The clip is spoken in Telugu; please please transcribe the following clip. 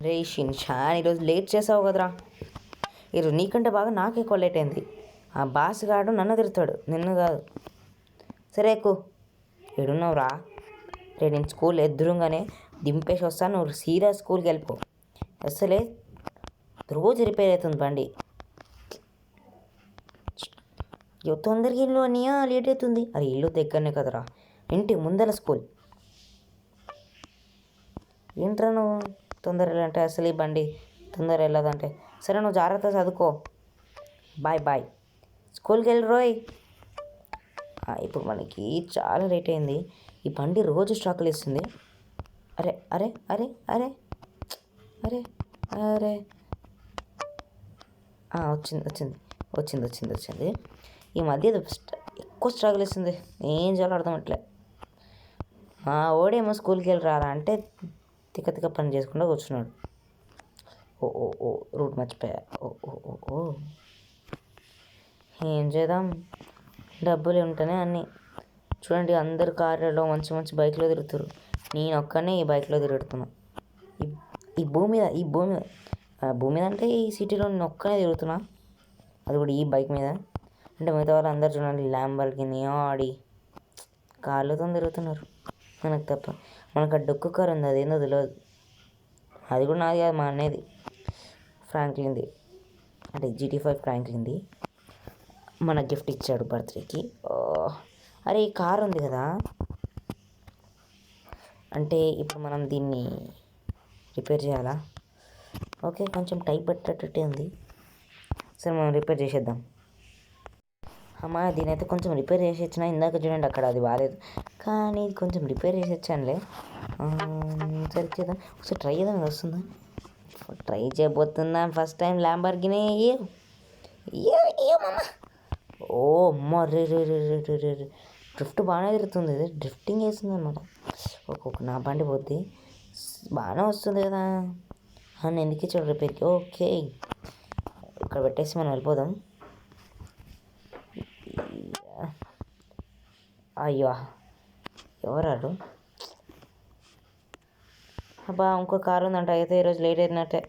రే షిన్షాన్, ఈరోజు లేట్ చేసావు కదరా. ఈరోజు నీకంటే బాగా నాకు ఎక్కువ లేట్ అయింది. ఆ బాస్ గాడు నన్ను తిడతాడు, నిన్ను కాదు. సరే ఎక్కువ ఎడున్నావురా. రే నేను స్కూల్ ఎదురుగానే దింపేసి వస్తాను, నువ్వు సీదా స్కూల్కి వెళ్ళిపో. అసలే రోజు రిపేర్ అవుతుంది బండి. తొందరగా ఇల్లు అన్నయ్య, లేట్ అవుతుంది. అది ఇల్లు దగ్గరనే కదరా, ఇంటి ముందర స్కూల్. ఏంట్రా నువ్వు తొందర వెళ్ళంటే, అసలు ఈ బండి తొందర వెళ్ళదంటే. సరే నువ్వు జాగ్రత్త చదువుకో. Bye bye. స్కూల్కి వెళ్ళి రోయ్. ఇప్పుడు మనకి చాలా లేట్ అయింది. ఈ బండి రోజు స్ట్రగుల్ ఇస్తుంది. అరే అరే అరే అరే అరే అరే వచ్చింది వచ్చింది వచ్చింది వచ్చింది వచ్చింది. ఈ మధ్య ఎక్కువ స్ట్రగుల్ ఇస్తుంది, ఏం చేయాలో అర్థమట్లే. ఓడేమో స్కూల్కి వెళ్ళి రారా అంటే తిక్క తిక్క పని చేసుకుంటూ కూర్చున్నాడు. ఓ ఓ ఓ రూట్ మర్చిపోయా. ఓ ఓ ఓ ఓ ఏం చేద్దాం, డబ్బులు ఉంటేనే అన్నీ. చూడండి అందరు కార్లలో మంచి మంచి బైక్లో తిరుగుతారు, నేను ఒక్కనే ఈ బైక్లో తిరుగుతున్నా. ఈ భూమి మీద భూమి మీద అంటే ఈ సిటీలో నేను ఒక్కనే తిరుగుతున్నా, అది కూడా ఈ బైక్ మీద. అంటే మిగతా వాళ్ళు అందరు చూడండి ల్యాంబోర్గిని, ఆడి కార్లతో తిరుగుతున్నారు. మనకు తప్ప మనకు ఆ డొక్కు కారు ఉంది, అదేందో తెలియదు. అది కూడా నాది కాదు, మా అన్నది, ఫ్రాంక్లిన్ది. అంటే GT5 ఫ్రాంక్లిన్ది. మన గిఫ్ట్ ఇచ్చాడు బర్త్డేకి. అరే ఈ కార్ ఉంది కదా, అంటే ఇప్పుడు మనం దీన్ని రిపేర్ చేయాలా? ఓకే, కొంచెం టైప్ పెట్టేటట్టే ఉంది. సరే మనం రిపేర్ చేసేద్దాం. అమ్మా దీని అయితే కొంచెం రిపేర్ చేసి ఇచ్చిన. ఇందాక చూడండి అక్కడ అది బాగాలేదు, కానీ ఇది కొంచెం రిపేర్ చేసి ఇచ్చానులే. సరే చేద్దాం, ఒకసారి ట్రై చేద్దాం, ఇది వస్తుందా. ట్రై చేయబోతున్నా ఫస్ట్ టైం ల్యాంబోర్గిని. ఓ అమ్మ రే రే రే రే రే రే రే డ్రిఫ్ట్ బాగానే తిరుగుతుంది, ఇది డ్రిఫ్టింగ్ వేస్తుంది అనమాట. ఒక్కొక్క నా బండి పోద్ది, బాగానే వస్తుంది కదా. అని ఎందుకు ఇచ్చాడు రిపేర్కి. ఓకే ఇక్కడ పెట్టేసి మనం వెళ్ళిపోదాం. అయ్యో ఎవరాడు? అబ్బా ఇంకో కారు ఉందంట, అయితే ఈరోజు లేట్ అయినట్టే.